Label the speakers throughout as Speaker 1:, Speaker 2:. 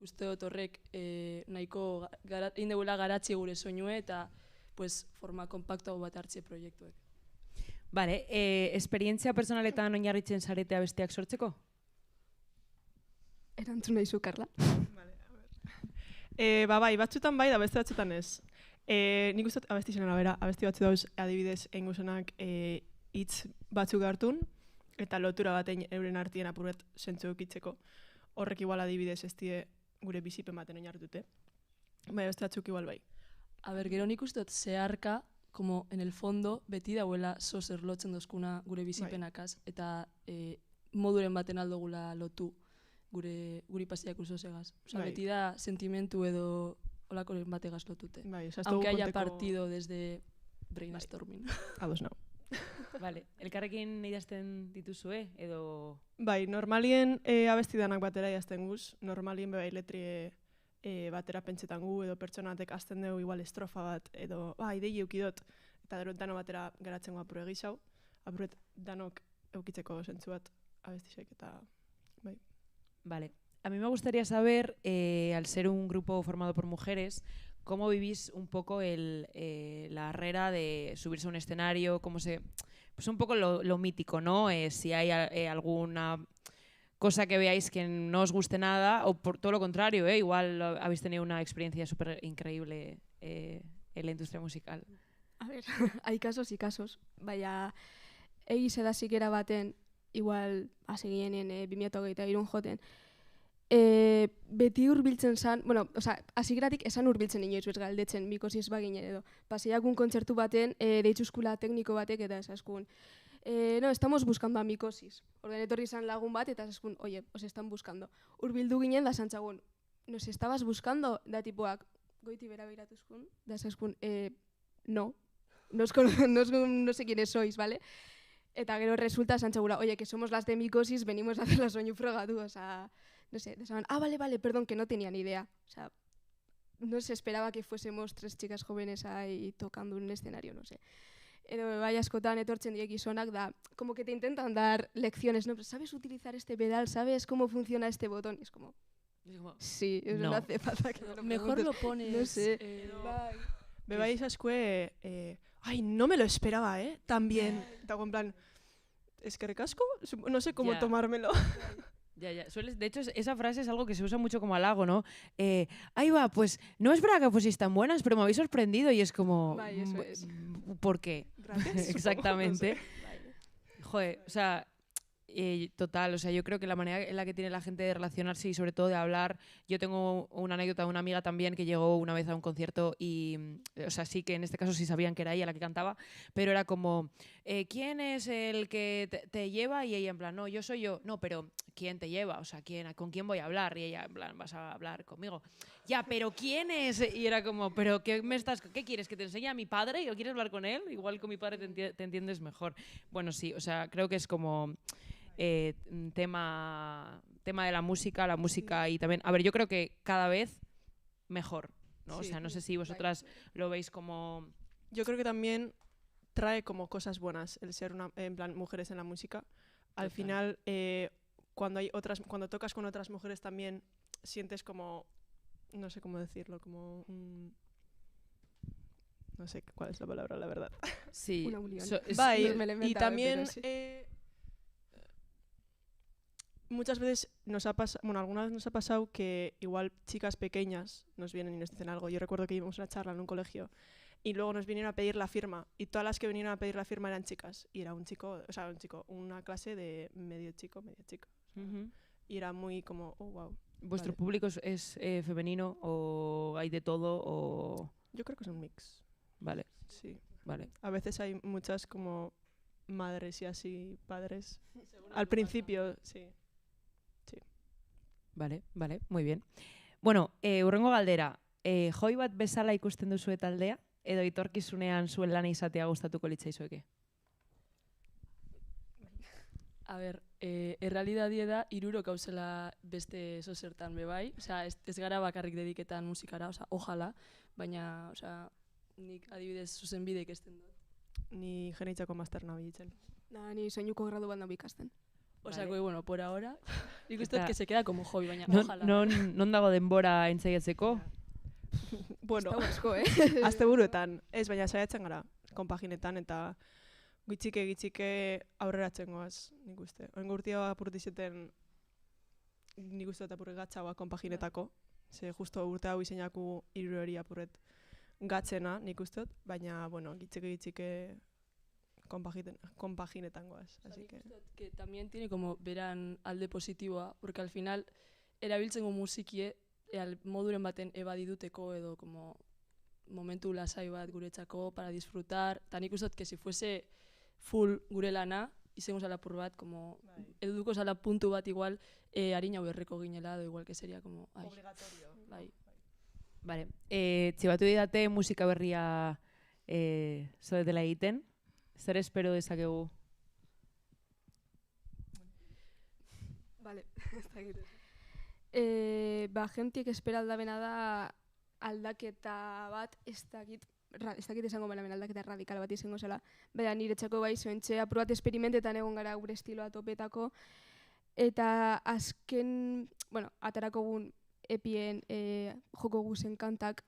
Speaker 1: uste dut horrek nahiko egin dugula garatzi gure soinue eta forma kompaktuago bat hartze proiektuek.
Speaker 2: Bale, esperientzia personaletan oinarritzen zaretea besteak sortzeko?
Speaker 3: Erantzun nahi zu, Karla.
Speaker 4: Bai, batzutan bai da beste batzutan ez. Nik uste abesti zen arabera, abesti batzu dauz adibidez engusenak hitz batzuk hartun, eta lotura batein euren artien apurret zentzu eukitzeko. Horrek igual adibidez ez die gure bizipen baten oinarritute. Bai, beste batzuk igual bai.
Speaker 1: Gero nik uste dut zeharka, como en el fondo, beti dauela zozer lotzen dozkuna gure bizipenakaz, eta moduren baten aldogula lotu guri pasiak usozegaz. Beti da sentimentu edo olakoren bategaz lotute. Aunque haya partido desde brainstorming.
Speaker 4: Ados nau.
Speaker 2: Vale, elkarrekin idazten dituzue, edo...
Speaker 4: Bai, normalien abesti danak batera idazten guz, normalien bai letrie batera pentsetan gu, edo pertsonatek azten dugu igual estrofa bat, edo idei eukidot, eta dero dano batera geratzen gu apure egizau, apuret danok eukitzeko zentzu bat abestisek, eta bai.
Speaker 2: Vale, a mí me gustaría saber, al ser un grupo formado por mujeres, ¿cómo vivís un poco la barrera de subirse a un escenario? Pues un poco lo mítico, ¿no? Si hay alguna cosa que veáis que no os guste nada, o por todo lo contrario, igual habéis tenido una experiencia súper increíble en la industria musical.
Speaker 3: A ver, hay casos y casos. Baina, egiz edazikera baten, igual, asegienen 2023 joten, beti hurbiltzen zan, bueno, hasieratik esan hurbiltzen inoiz bez galdetzen, mikosi ez baginen edo. Paseiakun kontzertu baten, deitzuskula tekniko batek eta esaskun. No, estamos buscando a mikosis. Orden etorri izan lagun bat eta esaskun, oye, os están buscando. Hurbildu ginen da santzagun, nos estabas buscando? Da tipuak, goiti bera beiratuzkun, da esaskun, no sé quiénes sois, ¿vale? Eta gero resulta santzagura, oye, que somos las de mikosis, venimos a hacer la soñu frogatu, o sea, no sé, desaban, vale, perdón, que no tenía ni idea. O sea, no se esperaba que fuésemos 3 chicas jóvenes ahí tocando en un escenario, no sé. Edo bai askotan etortzen diek gizonak da, como que te intentan dar lecciones, ¿no? Pero ¿sabes utilizar este pedal? ¿Sabes cómo funciona este botón? Y es como, sí, no hace falta que me lo
Speaker 1: mejor lo pones.
Speaker 3: No sé.
Speaker 4: Me vais a escue, ay, no me lo esperaba, también. Tago en plan, ¿es que recasco? No sé cómo tomármelo.
Speaker 2: Ya. De hecho, esa frase es algo que se usa mucho como halago, ¿no? Ahí va, pues no es verdad que fueseis tan buenas, pero me habéis sorprendido y es como...
Speaker 3: Vale, eso es.
Speaker 2: ¿Por qué?
Speaker 4: Gracias.
Speaker 2: Exactamente.
Speaker 3: No sé. Vale.
Speaker 2: Joder, o sea... total, o sea, yo creo que la manera en la que tiene la gente de relacionarse y sobre todo de hablar, yo tengo una anécdota de una amiga también que llegó una vez a un concierto y, o sea, sí que en este caso sí sabían que era ella la que cantaba, pero era como, ¿quién es el que te lleva? Y ella en plan, no, yo soy yo, no, pero ¿quién te lleva? O sea, ¿con quién voy a hablar? Y ella en plan, vas a hablar conmigo. Ya, pero ¿quién es? Y era como, pero ¿qué quieres? ¿Que te enseñe a mi padre? ¿O quieres hablar con él? Igual con mi padre te entiendes mejor. Bueno, sí, o sea, creo que es como... tema de la música y también, a ver, yo creo que cada vez mejor, ¿no? Sí. O sea, no sé si vosotras lo veis como...
Speaker 4: Yo creo que también trae como cosas buenas el ser en plan mujeres en la música. Al final, cuando tocas con otras mujeres también sientes como, no sé cómo decirlo, como no sé cuál es la palabra, la verdad.
Speaker 2: Sí.
Speaker 3: Una unión.
Speaker 4: Y también... muchas veces alguna vez nos ha pasado que igual chicas pequeñas nos vienen y nos dicen algo. Yo recuerdo que íbamos a una charla en un colegio y luego nos vinieron a pedir la firma y todas las que vinieron a pedir la firma eran chicas y era una clase de medio chico. Y era muy como, oh, wow.
Speaker 2: ¿Vuestro público es femenino o hay de todo o...?
Speaker 4: Yo creo que es un mix.
Speaker 2: Vale.
Speaker 4: Sí.
Speaker 2: Vale.
Speaker 4: A veces hay muchas como madres y así, padres. Al principio, sí.
Speaker 2: Vale, muy bien. Bueno, hurrengo galdera, joi bat bezala ikusten duzue taldea, edo etorkizunean zuen lana izatea gustatuko litzaizueke?
Speaker 1: A ver, errealidadie da, iruro gauzela beste zozertan bebai, osea, ez gara bakarrik dediketan musikara, osea, ojala, baina, osea, nik adibidez zuzenbide ikesten dut.
Speaker 4: Ni geneitzako master nabitzen.
Speaker 3: Ni soinuko gradu bat nabi ikasten.
Speaker 1: O sea,
Speaker 2: Vale.
Speaker 1: que, bueno, por ahora, nik uste dut
Speaker 2: Eta-
Speaker 1: que se queda como hobby, baina ojalá.
Speaker 2: Non dago denbora entzaiatzeko?
Speaker 4: Bueno,
Speaker 3: Hau asko,
Speaker 4: asteburuetan, ez, baina saiatzen gara, konpaginetan, eta gitxike aurreratzen goaz, nik uste. Oen gurtia apurtizeten, nik uste dut apurret gatzagoa konpaginetako, ze justo urte hau izeinaku irurori apurret gatzena, nik uste dut, baina, bueno, gitxike konpaginetan goaz, así que...
Speaker 1: Que también tiene como beran alde positiboa, porque al final erabiltzengo musikie moduren baten ebadiduteko edo como momentu lasai bat guretzako para disfrutar. Ta nik uste dut que si fuese full gure lana, izango zala apur bat, como eduko zala puntu bat igual, harina berreko ginela, edo igual que sería como... Ai,
Speaker 4: Obligatorio.
Speaker 1: bai.
Speaker 2: Vale. Txibatu didate musika berria dela egiten. Zer espero dezakegu?
Speaker 3: Vale, ez dakit. Jentiek espera aldabena da aldaketa bat, ez dakit esango balamen aldaketa radikal bat izango zela. Baina niretzako bai zoentxe apur bat esperimentetan egon gara gure estiloa topetako. Eta azken, bueno, atarako gun epien joko guzen kantak,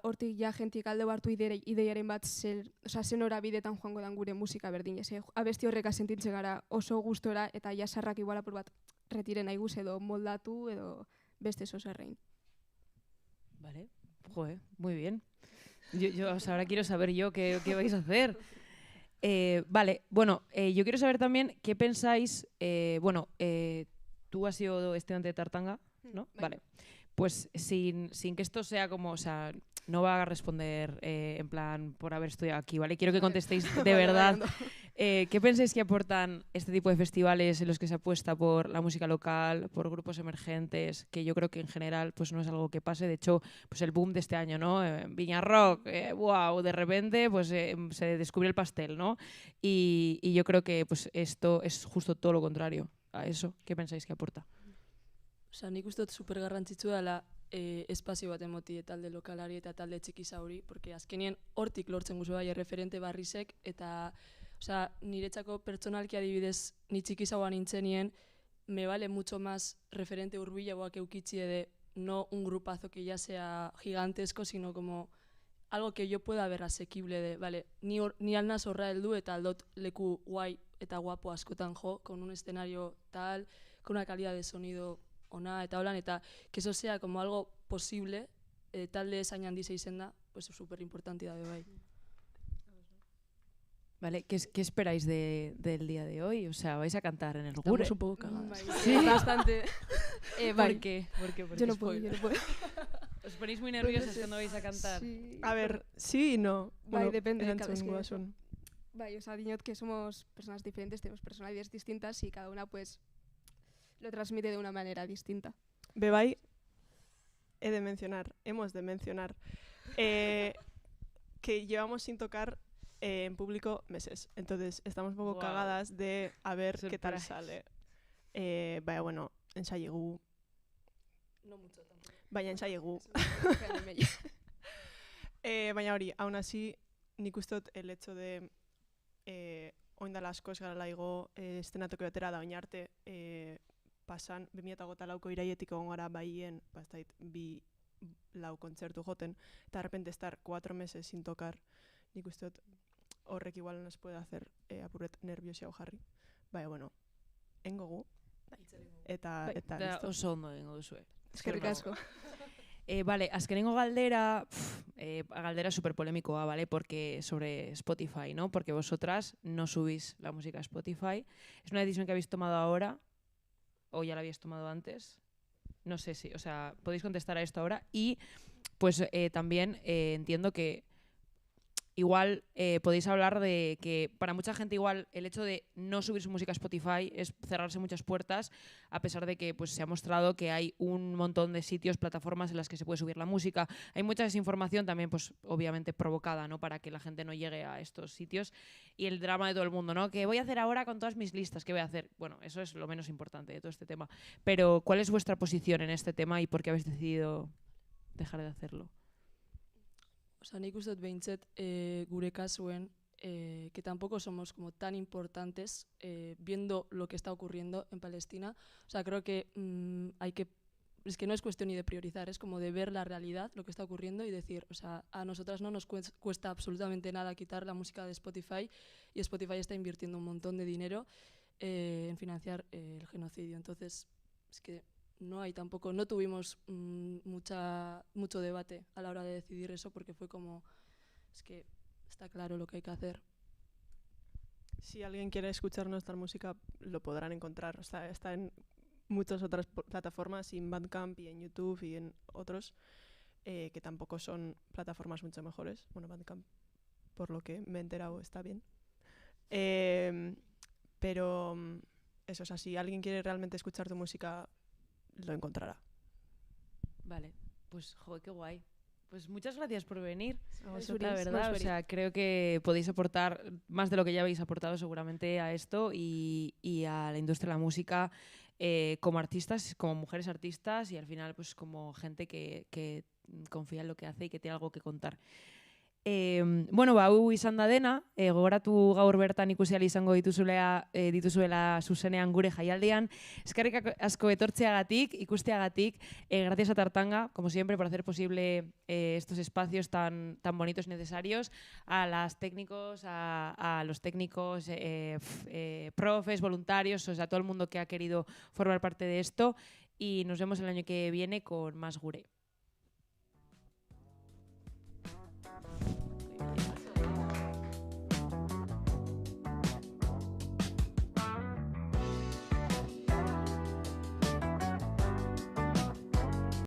Speaker 3: hortik ja jentik alde hartu ideiaren bat zen horabidetan joango dan gure musika berdin. Abesti horreka sentitzen gara oso gustora eta jasarrak igual apur bat retiren nahi guz edo moldatu edo beste zozerrein.
Speaker 2: Vale. Joder, muy bien. O sea, ahora quiero saber yo qué vais a hacer. Vale, bueno, yo quiero saber también qué pensáis. Tú has sido estudiante de Tartanga, ¿no? Vale. Pues sin que esto sea como, o sea, no va a responder en plan por haber estudiado aquí, ¿vale? Quiero que contestéis de verdad. ¿Qué pensáis que aportan este tipo de festivales en los que se apuesta por la música local, por grupos emergentes, que yo creo que en general pues no es algo que pase? De hecho, pues el boom de este año, ¿no? Viña Rock, wow, de repente pues se descubrió el pastel, ¿no? Y yo creo que pues esto es justo todo lo contrario a eso. ¿Qué pensáis que aporta?
Speaker 1: Osa, nik uste dut super garrantzitsua dela espazio bat emoti talde lokalari eta talde txiki zauri, porque azkenien hortik lortzen guzu bai referente barrizek, eta osa, niretzako pertsonalki adibidez ni txiki zaua nintzenien, me vale mucho más referente hurbilagoak eukitzi de no un grupazo que ya sea gigantesco, sino como algo que yo pueda ver asequible de, vale, ni alnaz horra heldu eta aldot leku guai eta guapo askotan jo, con un escenario tal, con una calidad de sonido ona eta holan, eta que eso sea como algo posible, talde esain handi zeizen da, pues es súper importante da bai.
Speaker 2: Vale, ¿qué esperáis del día de hoy? O sea, ¿vais a cantar en el Gure?
Speaker 1: Estamos un poco cagadas.
Speaker 3: Sí, bastante.
Speaker 2: ¿Por qué?
Speaker 3: Yo no puedo.
Speaker 2: ¿Os ponéis muy nerviosas cuando vais a cantar?
Speaker 3: Sí.
Speaker 4: A ver, sí y no.
Speaker 3: Bai, depende de cada
Speaker 4: erantzun.
Speaker 3: Bai, o sea, diñot que somos personas diferentes, tenemos personalidades distintas y cada una pues lo transmite de una manera distinta.
Speaker 4: Bebai, hemos de mencionar que llevamos sin tocar en público meses. Entonces estamos un poco cagadas de a ver qué tal sale. Vaya, bueno, ensaiegu.
Speaker 1: No mucho tampoco.
Speaker 4: Baina ensaiegu. Baina hori, aún así, nik uste dut el hecho de oindala asko esgarala igo estenatoki batera da oin arte pasan 2008ko iraietik egon gara baien, bi lau kontzertu joten, eta de repente estar 4 meses sin tocar, nik uste dut horrek igual nos puede hacer apurret nerviosia jarri. Bai, bueno, engogu. Eta listo.
Speaker 2: Oso ondo egingo duzue.
Speaker 3: Eskerrik asko.
Speaker 2: Vale, azkenengo galdera, galdera súper polémicoa, ¿vale? Porque sobre Spotify, ¿no? Porque vosotras no subís la música a Spotify. ¿Es una decisión que habéis tomado ahora o ya la habéis tomado antes? No sé si, o sea, podéis contestar a esto ahora. Y pues también entiendo que igual podéis hablar de que para mucha gente igual el hecho de no subir su música a Spotify es cerrarse muchas puertas, a pesar de que pues, se ha mostrado que hay un montón de sitios, plataformas en las que se puede subir la música. Hay mucha desinformación también, pues obviamente provocada, ¿no? Para que la gente no llegue a estos sitios. Y el drama de todo el mundo, ¿no? ¿Qué voy a hacer ahora con todas mis listas? ¿Qué voy a hacer? Bueno, eso es lo menos importante de todo este tema. Pero, ¿cuál es vuestra posición en este tema y por qué habéis decidido dejar de hacerlo?
Speaker 1: Osa, nik uste dut behintzet gure kasuen que tampoco somos como tan importantes viendo lo que está ocurriendo en Palestina. O sea, creo que es que no es cuestión ni de priorizar, es como de ver la realidad, lo que está ocurriendo y decir, o sea, a nosotras no nos cuesta absolutamente nada quitar la música de Spotify y Spotify está invirtiendo un montón de dinero en financiar el genocidio. Entonces, es que no tuvimos mucho debate a la hora de decidir eso porque fue como, es que está claro lo que hay que hacer.
Speaker 4: Si alguien quiere escuchar nuestra música, lo podrán encontrar. O sea, está en muchas otras plataformas, y en Bandcamp y en YouTube y en otros, que tampoco son plataformas mucho mejores. Bueno, Bandcamp, por lo que me he enterado, está bien. Pero eso, o sea, si alguien quiere realmente escuchar tu música, lo encontrará.
Speaker 2: Vale, pues joder, qué guay. Pues muchas gracias por venir,
Speaker 3: Zuris,
Speaker 2: la verdad. O sea, creo que podéis aportar más de lo que ya habéis aportado seguramente a esto y a la industria de la música como artistas, como mujeres artistas y al final pues como gente que confía en lo que hace y que tiene algo que contar. Bueno, hau izan da dena, gogoratu gaur bertan ikusi ahal izango dituzuela zuzenean gure jaialdian. Eskerrik asko etortzeagatik, ikusteagatik, gracias a Tartanga, como siempre, por hacer posible estos espacios tan bonitos y necesarios, a los técnicos, profes, voluntarios, o sea, todo el mundo que ha querido formar parte de esto, y nos vemos el año que viene con más Gure.